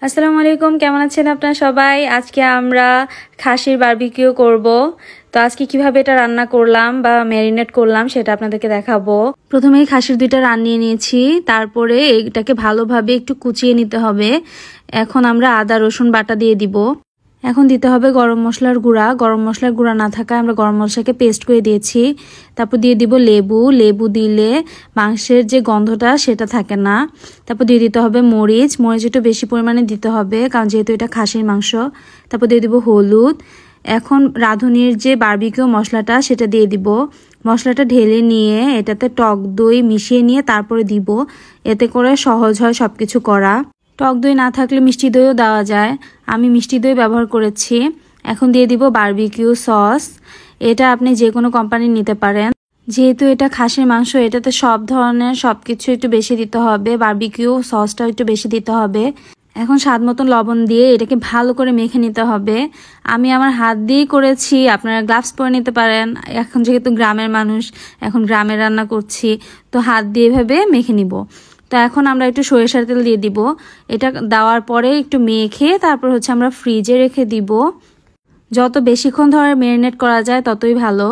আসসালামু আলাইকুম, কেমন আছেন আপনারা সবাই? আজকে আমরা খাসির বারবিকিউ করব। তো আজকে কিভাবে এটা রান্না করলাম বা ম্যারিনেট করলাম সেটা আপনাদেরকে দেখাবো। প্রথমেই খাসির দুইটা রান্নিয়ে নিয়েছি, তারপরে এটাকে ভালোভাবে একটু কুচিয়ে নিতে হবে। এখন আমরা আদা রসুন বাটা দিয়ে দিব। এখন দিতে হবে গরম মশলার গুঁড়া। গরম মশলার গুঁড়া না থাকায় আমরা গরম মশলাকে পেস্ট করে দিয়েছি। তারপর দিয়ে দিব লেবু। লেবু দিলে মাংসের যে গন্ধটা সেটা থাকে না। তারপর দিয়ে দিতে হবে মরিচ। মরিচ একটু বেশি পরিমাণে দিতে হবে, কারণ যেহেতু এটা খাসির মাংস। তারপর দিয়ে দিব হলুদ। এখন রাঁধুনির যে বারবিকিউ মশলাটা সেটা দিয়ে দিব। মশলাটা ঢেলে নিয়ে এটাতে টক দই মিশিয়ে নিয়ে তারপরে দিব। এতে করে সহজ হয় সবকিছু করা। টক দই না থাকলে মিষ্টি দইও দেওয়া যায়। আমি মিষ্টি দই ব্যবহার করেছি। এখন দিয়ে দিব বারবিকিউ সস। এটা আপনি যে কোনো কোম্পানির নিতে পারেন। যেহেতু এটা খাসির মাংস, এটাতে সব ধরনের সবকিছু একটু বেশি দিতে হবে। বারবিকিউ সসটাও একটু বেশি দিতে হবে। এখন স্বাদ মতন লবণ দিয়ে এটাকে ভালো করে মেখে নিতে হবে। আমি আমার হাত দিয়েই করেছি, আপনারা গ্লাভস পরে নিতে পারেন। এখন যেহেতু গ্রামের মানুষ, এখন গ্রামে রান্না করছি, তো হাত দিয়ে এভাবে মেখে নিব। তো এখন আমরা একটু সরিষার তেল দিয়ে দিব। এটা দেওয়ার পরে একটু মেখে তারপর আমরা ফ্রিজে রেখে দিব। যত বেশিক্ষণ ধরে ম্যারিনেট করা যায় ততই ভালো।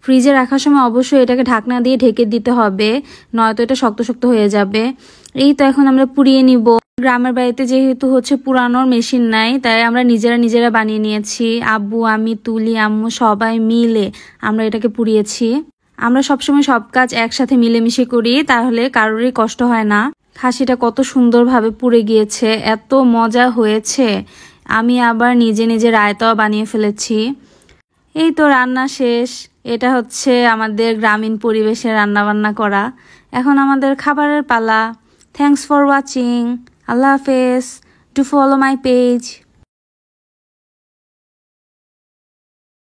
ফ্রিজে রাখার সময় অবশ্যই এটাকে ঢাকনা দিয়ে ঢেকে দিতে হবে, নয়তো এটা শক্ত শক্ত হয়ে যাবে। এই তো এখন আমরা পুড়িয়ে নিব। গ্রামের বাড়িতে যেহেতু পুরানোর মেশিন নাই, তাই আমরা নিজেরা বানিয়ে নিয়েছি। আব্বু, আমি, তুলি, আম্মু সবাই মিলে আমরা এটাকে পুড়িয়েছি। আমরা সবসময় সব কাজ একসাথে মিলেমিশে করি, তাহলে কারোরই কষ্ট হয় না। খাসিটা কত সুন্দরভাবে পুড়ে গিয়েছে, এত মজা হয়েছে। আমি আবার নিজে রায়তাও বানিয়ে ফেলেছি। এই তো রান্না শেষ। এটা আমাদের গ্রামীণ পরিবেশে রান্না বান্না করা। এখন আমাদের খাবারের পালা। Thanks for watching. আল্লাহ হাফেজ। To follow my page.